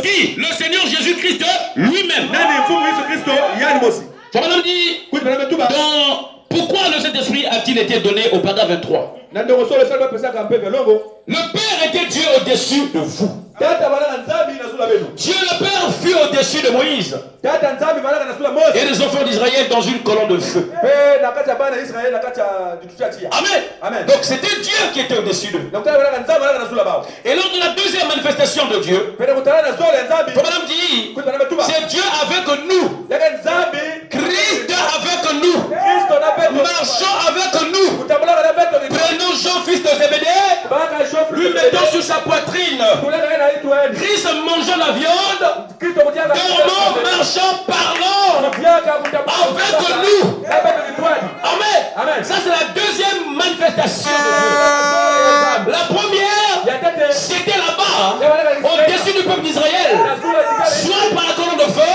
Qui? Le Seigneur Jésus-Christ lui-même. Madame dit, pourquoi le Saint-Esprit a-t-il été donné au paragraphe 23? Le Père était Dieu au-dessus de vous. Dieu le Père fut au-dessus de Moïse et les enfants d'Israël dans une colonne de feu. Amen. Donc c'était Dieu qui était au-dessus d'eux. Et lors de la deuxième manifestation de Dieu, Madame dit, c'est Dieu avec nous. Christ avec nous. Marchant avec nous. Prenons Jean, fils de Zébédée, lui mettons sur sa poitrine. Christ mangeant la viande, dormant, marchant, parlant avec nous. Amen. Ça c'est la deuxième manifestation de Dieu. La première, c'était là-bas, au-dessus du peuple d'Israël, soit par la colonne de feu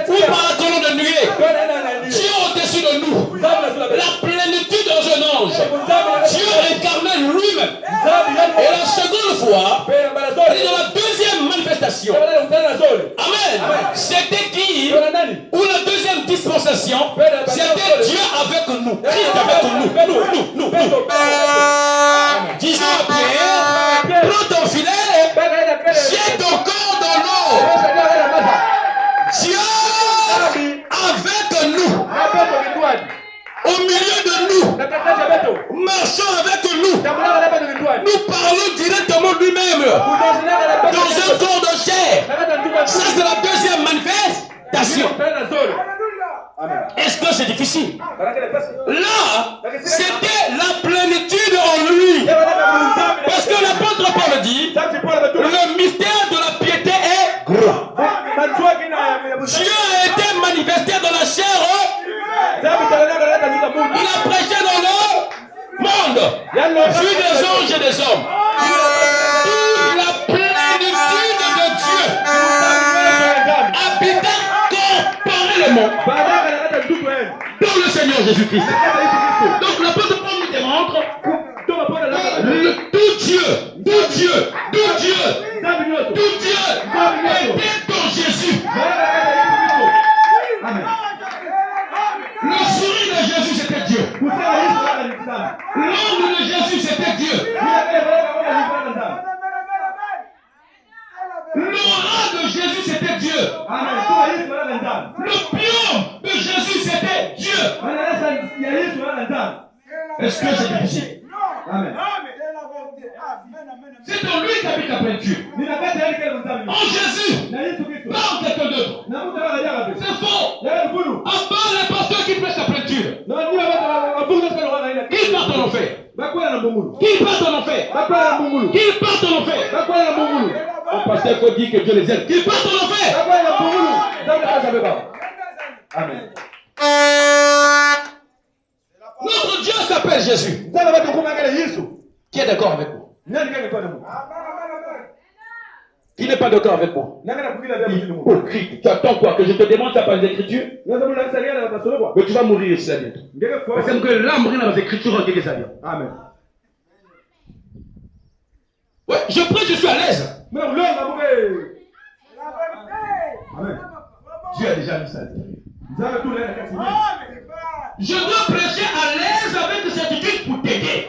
ou par la colonne de nuée. Dieu au-dessus de nous, la plénitude dans un ange, Dieu incarné lui-même. Et la seconde fois, dans la deuxième manifestation, amen, c'était qui? Ou la deuxième dispensation, c'était Dieu avec nous, Christ avec nous. Disons à Pierre, prends ton filet, jette ton corps dans l'eau. Dieu avec nous, au milieu de nous, marchant avec nous, nous parlons directement lui-même dans un corps de chair. Ça c'est la deuxième manifestation. Est-ce que c'est difficile? Là, c'était la plénitude en lui. Parce que l'apôtre Paul dit, le mystère de la piété est grand. Dieu a été manifesté dans la chair. Il a prêché dans le monde, vu des anges et des hommes. Toute la plénitude de Dieu habitant corporellement dans le Seigneur Jésus-Christ. Donc l'apôtre Paul nous démontre tout Dieu était dans Jésus. Amen. Le sourire de Jésus c'était Dieu. L'ombre de Jésus c'était Dieu. L'aura de Jésus c'était Dieu. Le pion de Jésus c'était Dieu. Est-ce que c'est difficile? Amen. C'est en lui qu'habite la plénitude. En Jésus, pas en quelqu'un d'autre. C'est faux. À part les pasteurs qui prêchent la plénitude. Qu'ils partent en enfer. Qu'ils partent en enfer. Qu'ils partent en enfer. Le pasteur faut dire que Dieu les aime. Qu'ils partent en enfer. Amen. Notre Dieu s'appelle Jésus. Qui est d'accord avec moi? Qui n'est pas d'accord avec moi? Hypocrite. Tu attends quoi? Que je te demande ça par les Écritures? Mais tu vas mourir ici bientôt. Parce que l'âme mourir dans les Écritures en quelque sorte. Amen. Ouais, je prie, je suis à l'aise. Amen. Dieu a déjà mis ça à l'intérieur. Je dois prêcher à l'aise avec certitude pour t'aider.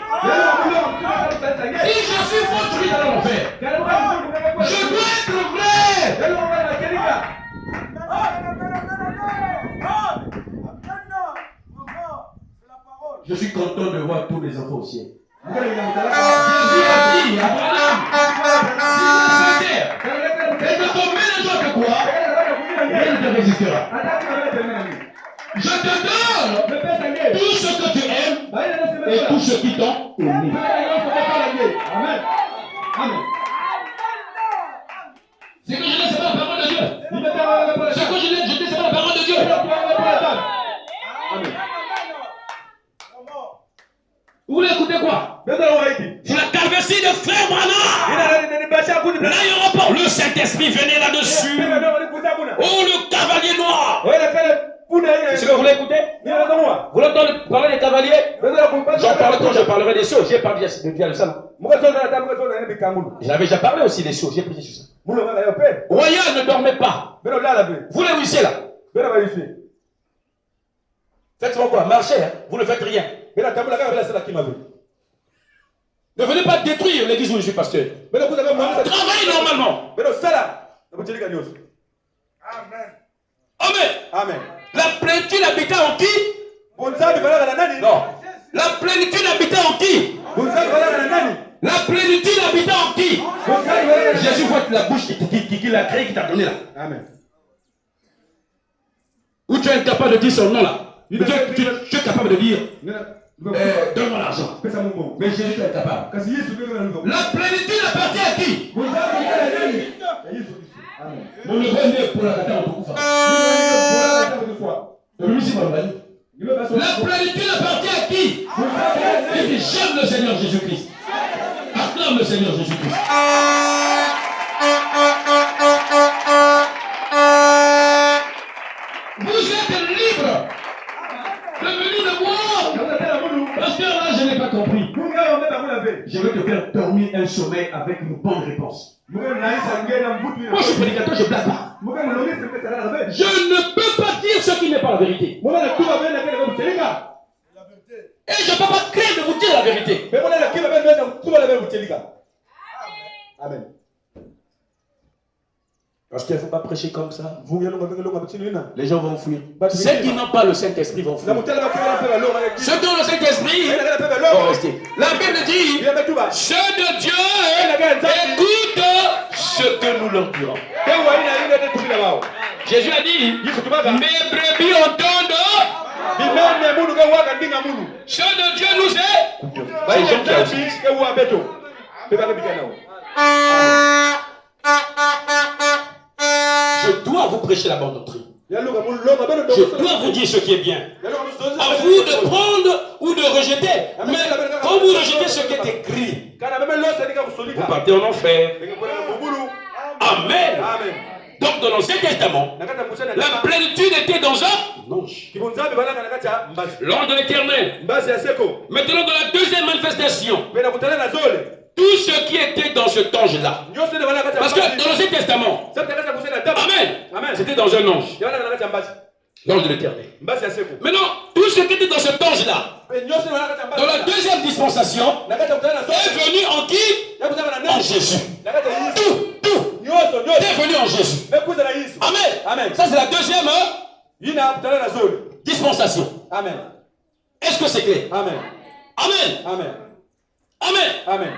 Si je suis fauché dans l'enfer, je dois être vrai. Je suis content de voir tous les enfants au ciel. Jésus a dit à Abraham, et de tomber les gens de quoi? Rien ne te résistera. Je te donne tout ce que tu aimes et tout ce qui t'ont aimé. Amen. Amen. C'est que je ne sais pas la parole de Dieu. C'est que je ne sais pas la parole de Dieu. Amen. Vous voulez écouter quoi? C'est la calvitie de frère Branham. Là, il y aura pas. Le Saint-Esprit venait là-dessus. Oh, le cavalier noir. C'est ce que vous voulez écouter? Vous voulez entendre parler des cavaliers? J'en parle quand je parlerai des choses. J'ai parlé de Dieu à ça. Je l'avais déjà parlé aussi des choses. J'ai prié sur ça. Royal ne dormait pas. Vous les wissez là. Faites-moi quoi? Marchez, hein? Vous ne faites rien. Ne venez pas détruire l'église où je suis pasteur. Travaillez normalement. Amen. Amen. La plénitude habita en qui? Non. La plénitude habita en qui? La plénitude habita en qui? Jésus voit la bouche qui l'a créé, qui t'a donné là. Amen. Ou tu es incapable de dire son nom là. Tu es capable de dire donne-moi l'argent. Mais Jésus est incapable. La plénitude appartient à qui? Mon neveu pour la kata autokufa. La plénitude appartient à qui? Et puis j'aime le Seigneur Jésus-Christ. Acclame le Seigneur Jésus-Christ. Vous êtes libre de venir me voir. Parce que là, je n'ai pas compris. Je vais te faire dormir un sommeil avec une bonne réponse. Moi, je suis prédicateur, je ne blague pas. Je ne peux pas dire ce qui n'est pas la vérité. Et je ne peux pas craindre de vous dire la vérité. Amen. Parce qu'il ne faut pas prêcher comme ça. Les gens vont fuir. Ceux qui n'ont pas le Saint-Esprit vont fuir. Ceux qui ont le Saint-Esprit vont rester. La Bible dit, ceux de Dieu écoutent ce que nous leur dirons. Jésus a dit, mes brebis entendent. Ceux de Dieu nous écoutent. Je dois vous prêcher la bonne doctrine. Je dois vous dire ce qui est bien. À vous de prendre ou de rejeter. Mais quand vous rejetez ce qui est écrit, vous partez en enfer. Amen. Donc dans l'Ancien Testament, la plénitude était dans un ange. L'ange de l'Éternel. Maintenant dans la deuxième manifestation, tout ce qui était dans cet ange-là. Parce que dans l'Ancien Testament, Amen, c'était dans un ange. L'ange de l'Éternel. Maintenant, tout ce qui était dans cet ange-là, dans la deuxième dispensation, est venu en qui? En Jésus. Tout est venu en Jésus. Amen. Ça c'est la deuxième dispensation. Amen. Est-ce que c'est clair? Amen. Amen. Amen. Amen. Amen.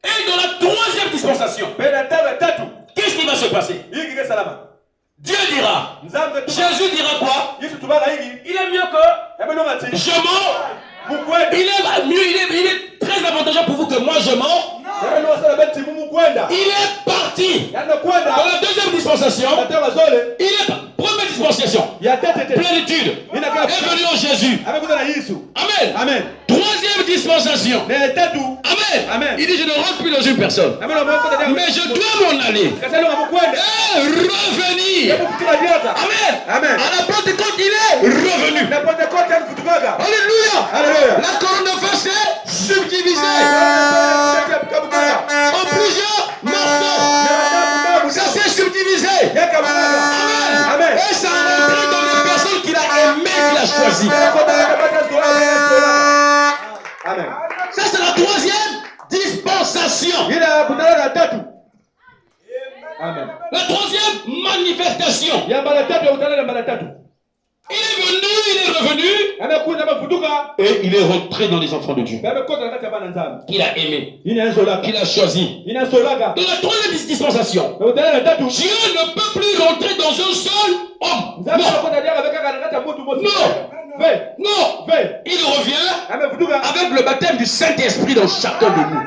Et dans la troisième dispensation, qu'est-ce qui va se passer? Dieu dira, Jésus dira quoi? Il est mieux que je mens. Il est très avantageux pour vous que moi je mens. Il est parti. Dans la deuxième dispensation, il est première dispensation. Plénitude. Est venu en Jésus. Amen. Troisième dispensation. Amen. Il dit je ne rentre plus dans une personne. Mais je dois m'en aller. Et revenir. Amen. À la Pentecôte il est revenu. Alléluia. La colonne de feu s'est subdivisée en plusieurs morceaux. Ça s'est subdivisé. Amen. Et ça a rentré dans les personnes qu'il a aimées, qu'il a choisies. Amen. Ça c'est la troisième dispensation. Amen. La troisième manifestation. Il est revenu, et il est rentré dans les enfants de Dieu. Qu'il a aimé, qu'il a choisi. Dans la troisième dispensation, Dieu ne peut plus rentrer dans un seul homme. Non. Il revient avec le baptême du Saint-Esprit dans chacun de nous.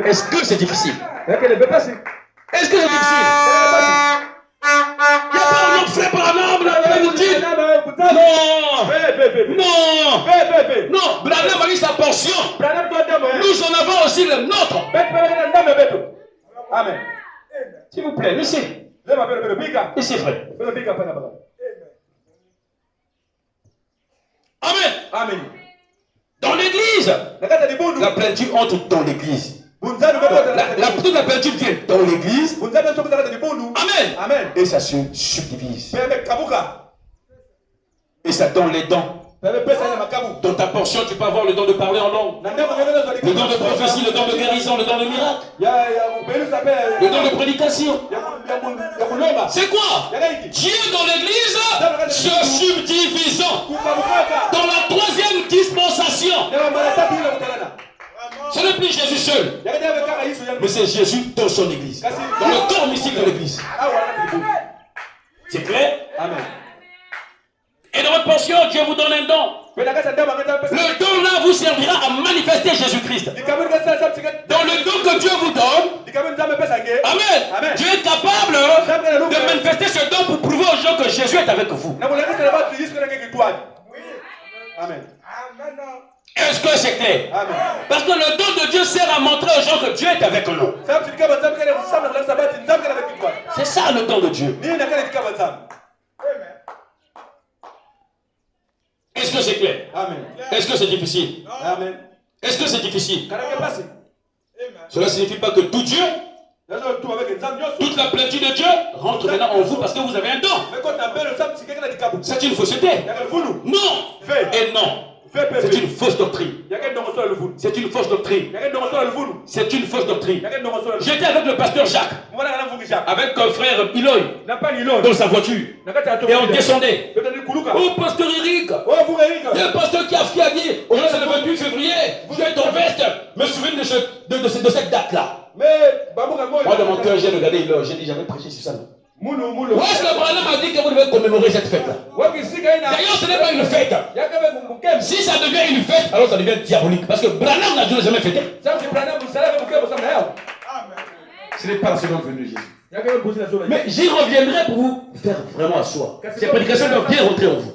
Est-ce que c'est difficile? Est-ce que c'est difficile? Il n'y a pas un autre frère par un homme là, vous dites non, Branham a eu sa portion. Nous en avons aussi le nôtre. Amen. S'il vous plaît, laissez. Ici, frère. Amen. Dans l'église, la plénitude entre dans l'église. La toute la plénitude vient dans l'église. Amen. Amen. Et ça se subdivise. Et ça donne les dons. Dans ta portion, tu peux avoir le don de parler en langue, le don de prophétie, le don de guérison, le don de miracle, le don de prédication. C'est quoi? Dieu dans l'église se subdivisant. Dans la troisième dispensation, ce n'est plus Jésus seul, mais c'est Jésus dans son église, dans le corps mystique de l'église. C'est clair? Amen. Et dans votre portion, Dieu vous donne un don. Le don là vous servira à manifester Jésus-Christ. Dans le don que Dieu vous donne, Amen. Dieu est capable de manifester ce don pour prouver aux gens que Jésus est avec vous. Amen. Est-ce que c'est clair? Amen. Parce que le don de Dieu sert à montrer aux gens que Dieu est avec nous. C'est ça le don de Dieu. Est-ce que c'est clair? Amen. Est-ce que c'est difficile? Amen. Est-ce que c'est difficile? Cela ne signifie pas que tout Dieu, toute la plénitude de Dieu rentre maintenant en vous parce que vous avez un don. C'est une fausseté. Non. Et non. C'est une fausse doctrine. C'est une fausse doctrine. C'est une fausse doctrine. J'étais avec le pasteur Jacques, avec un frère Iloy, dans sa voiture. Et on descendait. Oh, pasteur Eric, il y a un pasteur qui a fiagué. Aujourd'hui, c'est le 28 février. J'ai ton veste. Me souviens de cette date-là. Moi, dans mon cœur, j'ai regardé Iloy. J'ai dit, j'avais prêché sur ça. Est-ce que Branham a dit que vous devez commémorer cette fête-là? D'ailleurs, ce n'est pas une fête. Si ça devient une fête, alors ça devient diabolique. Parce que Branham n'a jamais fêté. Ce n'est pas la seconde venue de Jésus. Mais j'y reviendrai pour vous faire vraiment asseoir. Ces prédications doivent bien rentrer en vous.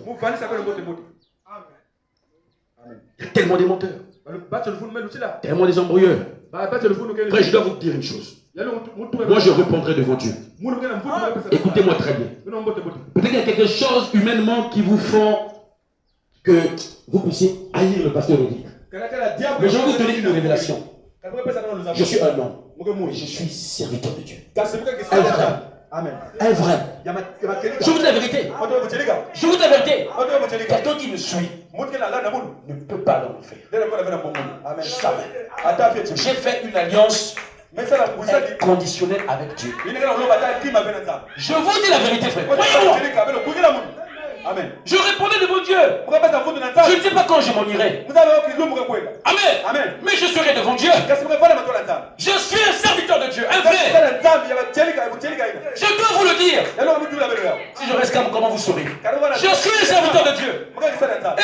Il y a tellement de menteurs, tellement des embrouilleurs. Après, je dois vous dire une chose. Moi, je répondrai devant Dieu. Écoutez-moi très bien. Peut-être qu'il y a quelque chose humainement qui vous font que vous puissiez haïr le pasteur Eric. Mais je vais vous donner une révélation. Je suis un homme. Je suis serviteur de Dieu. Un vrai. Amen. Un vrai. Je vous dis la vérité. Je vous dis la vérité. Quelqu'un qui me suit ne peut pas l'enfer. Jamais. J'ai fait une alliance inconditionnelle avec Dieu. Je vous dis la vérité, frère. Croyez-moi. Amen. Je répondais devant Dieu. Je ne sais pas quand je m'en irai. Amen. Amen. Mais je serai devant Dieu. Je suis un serviteur de Dieu, un vrai. Je dois vous le dire. Si je reste calme, comment vous saurez? Je suis un serviteur de Dieu.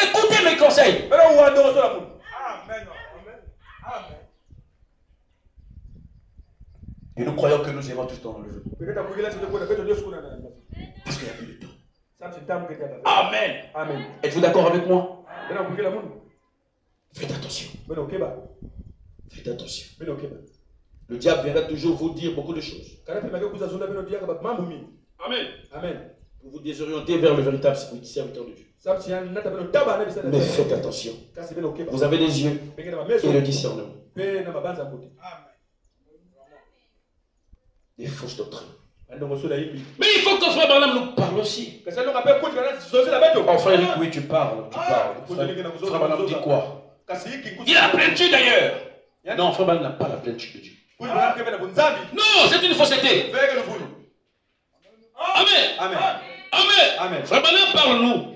Écoutez mes conseils. Et nous croyons que nous aimons tout le temps dans le jeu. Parce qu'il y a plus de temps. Amen. Amen. Êtes-vous d'accord avec moi? Faites attention. Faites attention. Le diable viendra toujours vous dire beaucoup de choses. Amen. Amen. Pour vous désorienter vers le véritable serviteur de Dieu. Mais faites attention. Vous avez des yeux et le discernement. Des fausses doctrines. Mais il faut que frère Branham nous parle aussi. Oh frère Eric, oui, tu parles. Frère Branham dit quoi? Il a la plénitude d'ailleurs. Non, frère Branham n'a pas la plénitude de Dieu. Non, c'est une fausseté. Amen. Amen. Amen. Frère Branham, parle-nous.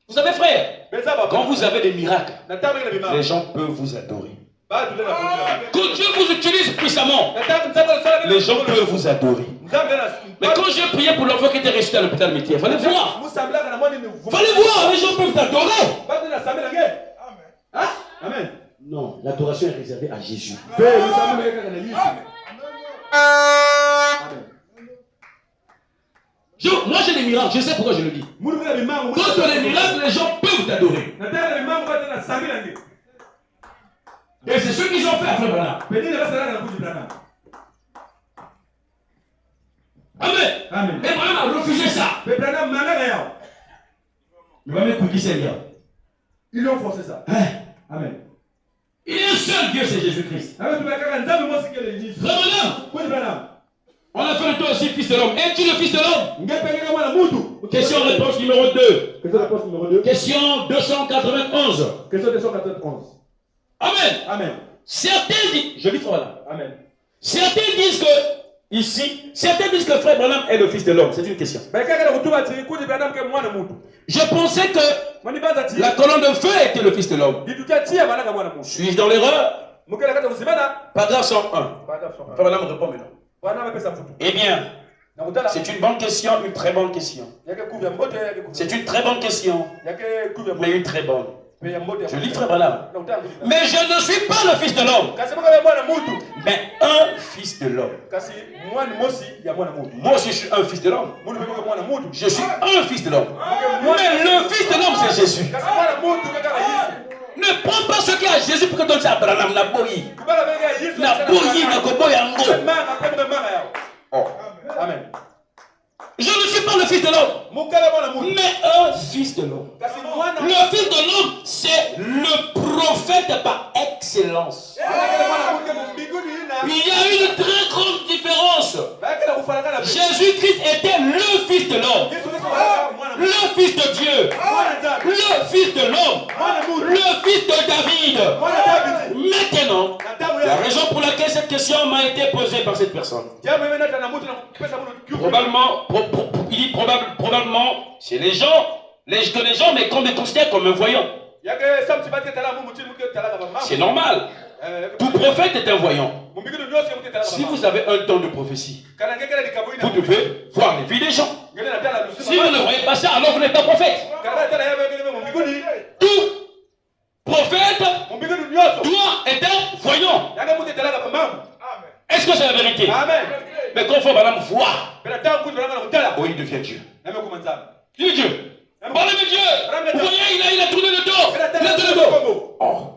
Vous savez, frère, quand vous avez des miracles, les gens peuvent vous adorer. Quand Dieu vous utilise puissamment, les gens peuvent vous adorer. Mais quand j'ai prié pour l'enfant qui était resté à l'hôpital Métier, il fallait voir. Fallait voir, les gens peuvent t'adorer. Amen. Non, l'adoration est réservée à Jésus. Moi j'ai des miracles, je sais pourquoi je le dis. Quand tu as des miracles, les gens peuvent t'adorer. Et c'est ce qu'ils ont fait après Branham. Amen. Et Branham a refusé ça. Mais Branham écoute qui c'est bien. Ils ont forcé ça. Hein? Amen. Il y a un seul Dieu, c'est Jésus-Christ. On a fait le tour aussi, fils de l'homme. Es-tu le fils de l'homme? Question-réponse numéro 2. Question 291. Amen. Amen. Certains disent, je lis frère Branham. Amen. Certains disent que, ici, certains disent que frère Branham est le fils de l'homme. C'est une question. Je pensais que la colonne de feu était le fils de l'homme. Suis-je dans l'erreur? Paragraphe 101. Frère Branham répond maintenant. Eh bien, c'est une bonne question, une très bonne question. C'est une très bonne question, mais une très bonne. Je lis frère Branham. Mais je ne suis pas le fils de l'homme, mais un fils de l'homme. Moi aussi je suis un fils de l'homme. Je suis un fils de l'homme. Mais le fils de l'homme c'est Jésus. Ne prends pas ce qu'il y a à Jésus pour que tu donnes ça à Branham. Na boyi, na koboyango. Oh. Amen. Je ne suis pas le fils de l'homme, mais un fils de l'homme. Le fils de l'homme, c'est le prophète par excellence. Il y a une très grande différence. Jésus-Christ était le fils de l'homme, le fils de Dieu, le fils de l'homme, le fils de David. Maintenant, la raison pour laquelle cette question m'a été posée par cette personne, il dit probablement, c'est les gens, que les gens me considèrent comme un voyant. C'est normal. Tout prophète est un voyant. Si vous avez un don de prophétie, vous devez voir les vies des gens. Si vous ne voyez pas ça, alors vous n'êtes pas prophète. Tout prophète doit être un voyant. Est-ce que c'est la vérité? Mais quand il faut madame voir, oh, il devient Dieu. Il est Dieu. Parlez de Dieu. Vous voyez, il a tourné le dos. Il a tourné le dos. Oh.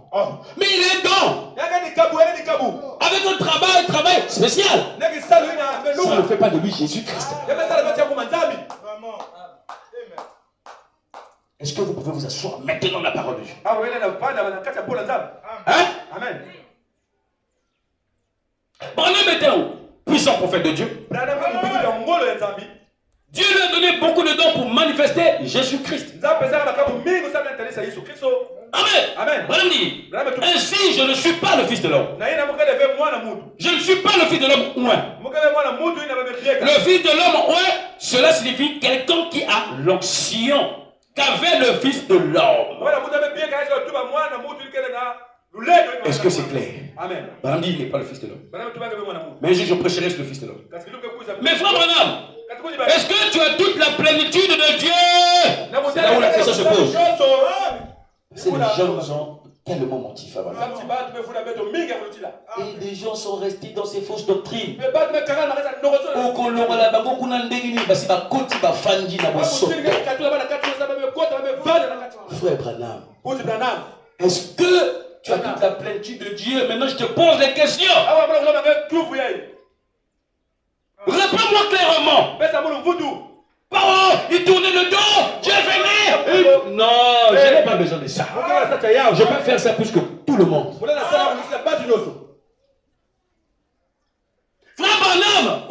Mais il est dedans. Avec un travail spécial. Ça ne fait pas de lui Jésus-Christ. Est-ce que vous pouvez vous asseoir maintenant la parole de Dieu? Hein? Amen. Branham était un puissant prophète de Dieu. Dieu lui a donné beaucoup de dons pour manifester Jésus-Christ. Amen. Branham dit, ainsi je ne suis pas le fils de l'homme. Je ne suis pas le fils de l'homme ouin. Le fils de l'homme ouin, cela signifie quelqu'un qui a l'onction qu'avait le fils de l'homme. Est-ce que c'est clair? Amen. Branham dit, il n'est pas le fils de l'homme. Mais je prêcherai sur le fils de l'homme. Mais frère Branham, est-ce que tu as toute la plénitude de Dieu? C'est là où la question se pose. C'est les gens ont tellement menti, frère Branham. Et les gens sont restés dans ces fausses doctrines. Frère Branham, est-ce que tu as toute la plénitude de Dieu? Maintenant, je te pose les questions. Réponds-moi clairement. Oh, il tournait le dos. Dieu venait. Non, je n'ai pas besoin de ça. Je peux faire ça plus que tout le monde. Frère Branham,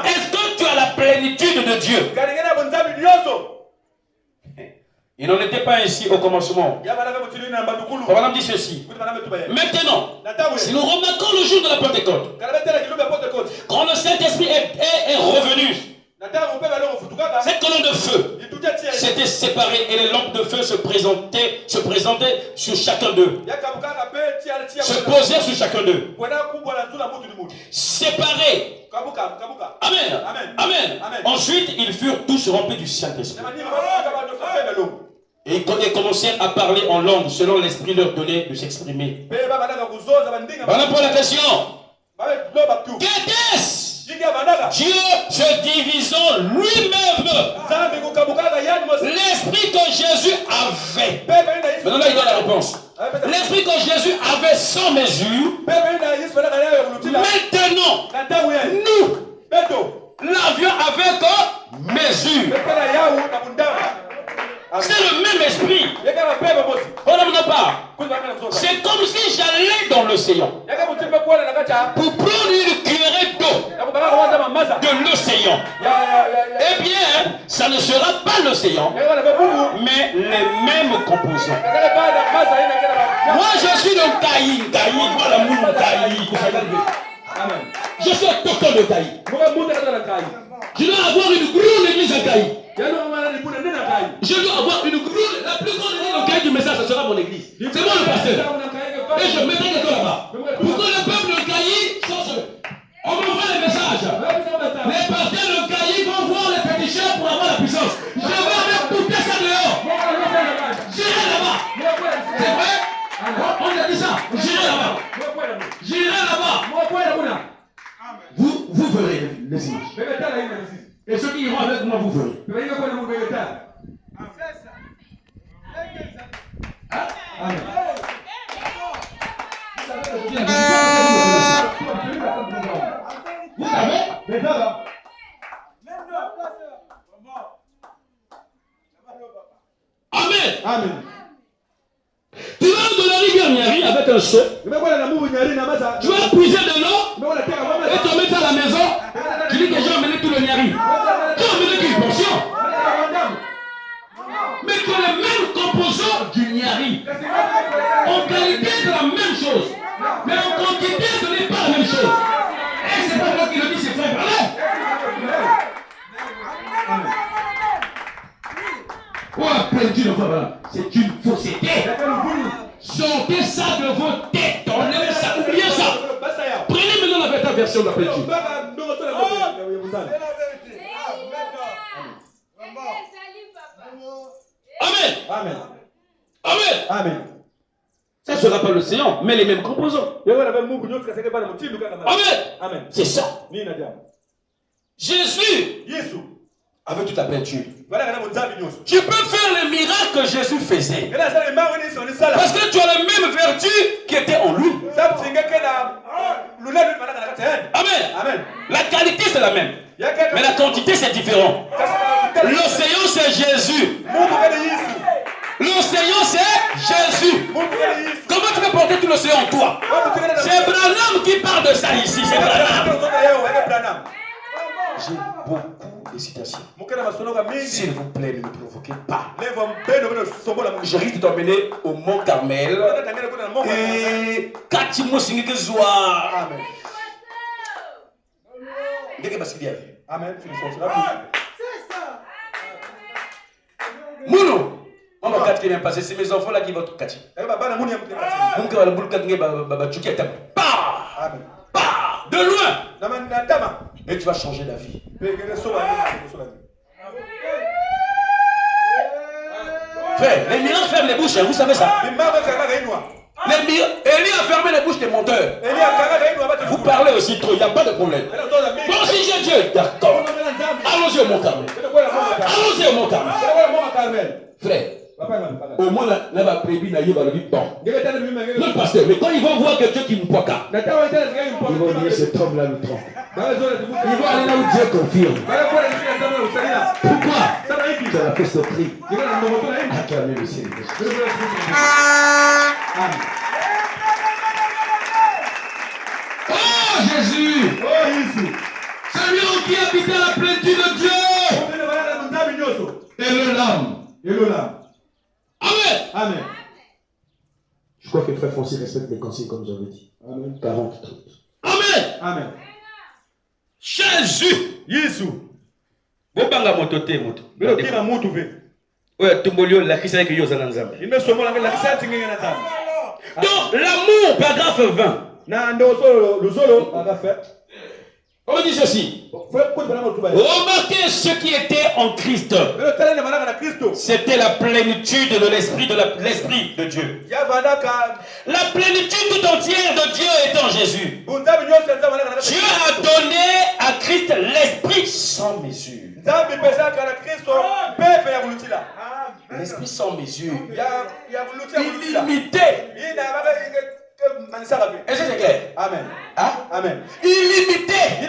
est-ce que tu as la plénitude de Dieu? Il n'en était pas ainsi au commencement. Branham dit ceci. Maintenant, si nous remarquons le jour de la Pentecôte, quand le Saint-Esprit est revenu, cette colonne de feu s'était séparée et les lampes de feu se présentaient sur chacun d'eux. Se posaient sur chacun d'eux. Séparés. Amen. Amen. Ensuite, ils furent tous remplis du Saint-Esprit. Et ils commencèrent à parler en langue selon l'Esprit leur donnait de s'exprimer. Voilà pour la question. Qu'était-ce? Dieu se divisant lui-même. L'esprit que Jésus avait. Maintenant là il donne la réponse. L'esprit que Jésus avait sans mesure. Maintenant, nous l'avions avec mesure. C'est le même esprit. On n'en a pas. C'est comme si j'allais l'océan. Pour prendre une cuillerée d'eau de l'océan. Eh bien, ça ne sera pas l'océan, mais les mêmes composants. Moi, je suis le Caï. Moi, la moule Caï. Je suis autochtone de Caï. Je dois avoir une grande église à Caï. Je dois avoir une grande, la plus grande église au Caï du message, ce sera mon église. C'est moi le pasteur. Et je mettrai quelqu'un là-bas. Pour que le peuple de Caï soit. On m'envoie les messages. Les pasteurs de Caï vont voir les pétitions pour avoir la puissance. Je vais avec tout ça dehors. J'irai là-bas. C'est vrai? On a dit ça. J'irai là-bas. J'irai là-bas. Vous verrez les images. Et ceux qui iront avec moi, vous verrez. Amen. Vous savez? Amen. Amen. Tu vas de la rivière Nyari avec un seau. Tu vas puiser de l'eau et te mettre à la maison. Tu dis que j'ai emmené tout le Nyari. Tu as emmené qu'une portion. Mais que les mêmes composants du Nyari. En qualité, c'est la même chose. Mais en quantité, ce n'est pas la même chose. Et c'est pas moi qui le dis, c'est frère Alain. Oh, perdu le frère, c'est une fausseté. Sortez ça de vos têtes. Enlevez ça, oubliez ça. Prenez maintenant la véritable version de la peinture. Amen. Amen. Amen. Amen. Ça ne sera pas l'océan, mais les mêmes composants. Amen. Amen. C'est ça. Jésus avec toute la peinture. Tu peux faire les miracles que Jésus faisait. Parce que tu as les mêmes vertus qui étaient en lui. Amen. Amen. La qualité c'est la même. Mais la quantité c'est différent. L'océan c'est Jésus. L'océan c'est Jésus. Comment tu peux porter tout l'océan en toi? C'est Branham qui parle de ça ici. C'est Branham. J'ai beaucoup d'hésitation. S'il vous plaît, ne me provoquez pas. Je risque de t'emmener au Mont Carmel. Et Katimo Singezoa. Amen. Dès que Basili a vu. Amen. Mouno. On va quatre qui vient passer. C'est mes enfants là qui vont tout catcher. De loin. Et tu vas changer la vie. Frère, les miracles ferment les bouches, hein, vous savez ça. Élie a fermé les bouches des menteurs. Vous parlez aussi trop, il n'y a pas de problème. Bon, si j'ai Dieu, d'accord. Allons-y au Mont Carmel. Allons-y au Mont Carmel. Frère, au moins, là, va prévu, là, il va le dire bon. Le pasteur, mais quand ils vont voir quelqu'un qui me poque, ils vont dire cet homme-là le trompe. Ils vont aller là où Dieu confirme. Pourquoi? Tu as fait ce prix. Acclamez le Seigneur. Oh Jésus! Celui qui habitait la plénitude de Dieu! Et le lame. Amen. Amen. Je crois que frère Fonsi respecte les consignes comme j'avais dit. Amen. 40 trucs. Amen. Amen. Jésus. Jésus. Bobanga motote moto. Belo kina moto ve. Ouais, tumbolio la kisa que yo zananzambe. Il me somo la kisa tingenga na zamba. Donc l'amour paragraphe 20. Na ndo le solo paragraphe. On dit ceci. Remarquez ce qui était en Christ. C'était la plénitude de l'esprit de Dieu. La plénitude tout entière de Dieu est en Jésus. Dieu a donné à Christ l'esprit sans mesure. L'esprit sans mesure. Illimité. Est-ce que c'est clair? Amen. Hein? Amen. Illimité.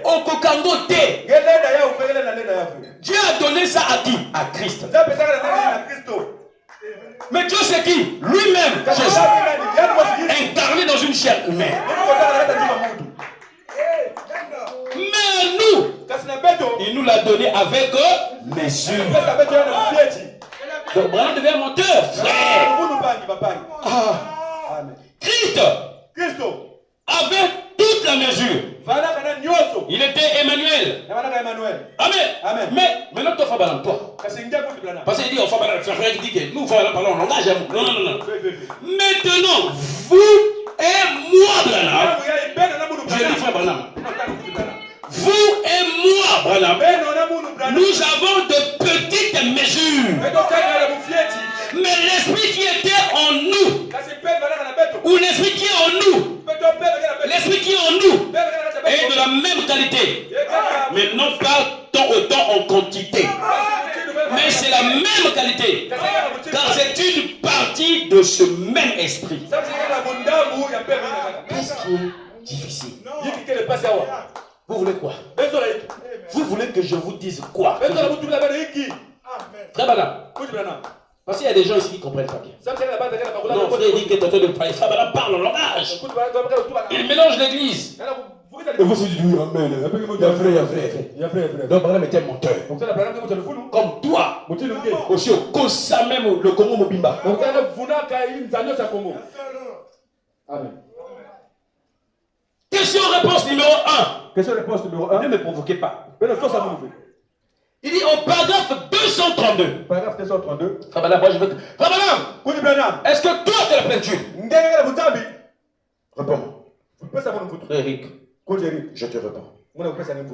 Au Kokangote. Dieu a donné ça à qui? À Christ. Mais Dieu c'est qui? Lui-même, Jésus, incarné dans une chair humaine. Mais nous, il nous l'a donné avec mesure. Donc Branham devient menteur, frère. Christ avait toute la mesure. Il était Emmanuel. Amen. Mais maintenant, toi, Branham, toi. Parce qu'il dit, frère, il dit que nous, parlons en langage. Non. Maintenant, vous et moi, Branham. Je dis, frère Branham. Vous et moi, Branham, nous avons de petites mesures. Mais l'esprit qui était en nous, ou l'esprit qui est en nous, l'esprit qui est en nous, est de la même qualité. Mais non pas tant autant en quantité. Mais c'est la même qualité. Car c'est une partie de ce même esprit. Qu'est-ce qui est difficile? Vous voulez quoi? Vous voulez que je vous dise quoi? Frère Branham. Parce qu'il y a des gens ici qui ne comprennent pas bien. Non, frère, il dit que tu es en train de parler. Frère Branham parle en langage. Il mélange l'église. Et vous dites oui, amen. Il y a vrai. Donc Branham était menteur. Comme toi. Aussi au Kosa même, le Congo Mobimba. Amen. Question-réponse numéro 1. Question-réponse numéro 1. Ne me provoquez pas. Il dit au paragraphe 232. Paragraphe 232. Frère Branham, moi je veux que... Frère Branham, est-ce que toi tu es la plénitude? Réponds. Eric, je te réponds.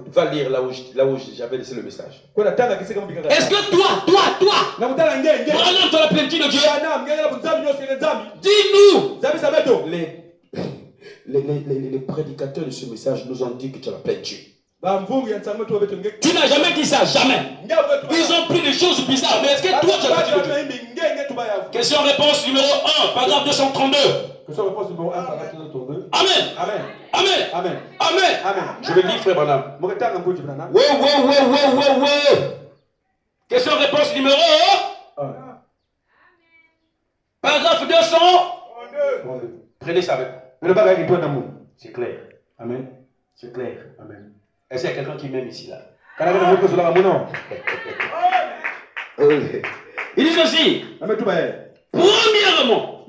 Va lire là où j'avais laissé le message. Est-ce que toi, Branham, tu as la plénitude de Dieu? Dis-nous. Les prédicateurs de ce message nous ont dit que tu as la plénitude. Tu n'as jamais dit ça, jamais. Ils ont pris des choses bizarres, mais est-ce que toi tu as la plénitude? Question-réponse numéro 1, paragraphe 232. Question-réponse numéro 1, paragraphe 232. Amen. Je vais lire, frère Branham. Oui. Question-réponse numéro 1. Paragraphe 232. Prenez ça avec. C'est clair. Amen. C'est clair. Amen. Est-ce qu'il y a quelqu'un qui m'aime ici là? Il dit ceci. Premièrement,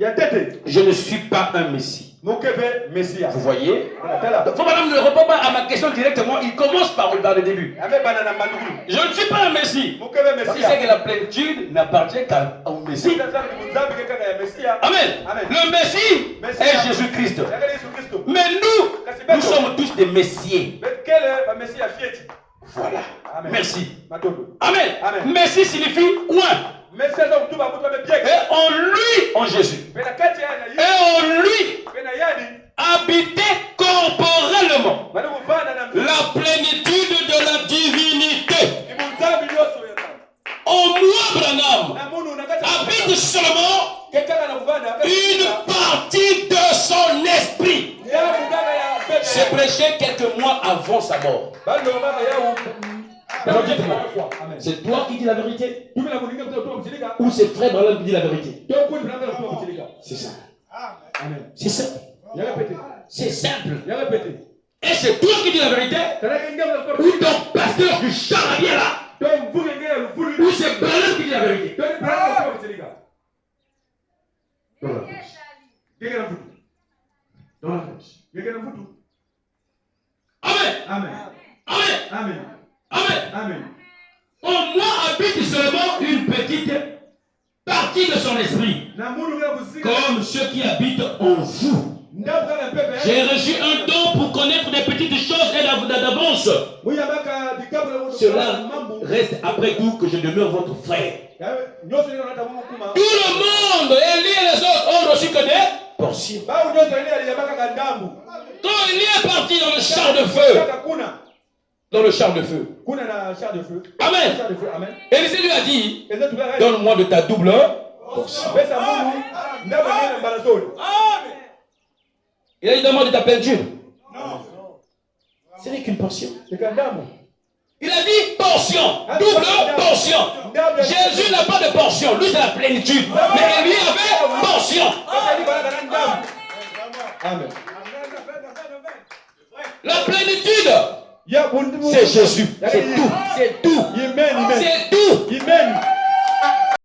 je ne suis pas un messie. Vous voyez? Faut madame ne répond pas à ma question directement. Il commence par le début. Je ne suis pas un messie. Parce qu'il sait que la plénitude n'appartient qu'au messie. Amen. Le messie est Jésus-Christ. Mais nous sommes tous des messiers. Voilà. Merci. Amen. Messie signifie quoi? Et en lui, en Jésus. Et en lui, habiter corporellement la plénitude de la divinité. En moi, Branham, habite seulement une partie de son esprit. C'est prêché quelques mois avant sa mort. Alors dites-moi, c'est toi qui dis la vérité ou c'est frère Branham qui dit la vérité? C'est ça. C'est simple. C'est simple. Et c'est toi qui dis la vérité ou ton pasteur du charabia là ou c'est Branham qui dit la vérité? Amen. En moi habite seulement une petite partie de son esprit, comme ceux qui habitent en vous. J'ai reçu un don pour connaître des petites choses et d'avance. Cela reste après tout que je demeure votre frère. Tout le monde, Élie et les autres, ont reçu que des portions. Quand Élie est parti dans le char de feu, Amen. Élisée lui a dit, donne-moi de ta double portion. Il a dit, donne-moi de ta peinture. Ce n'est qu'une portion. Il a dit portion, double portion. Jésus n'a pas de portion, lui c'est la plénitude. Mais lui avait portion. Amen. La plénitude, c'est Jésus. C'est tout. C'est tout. C'est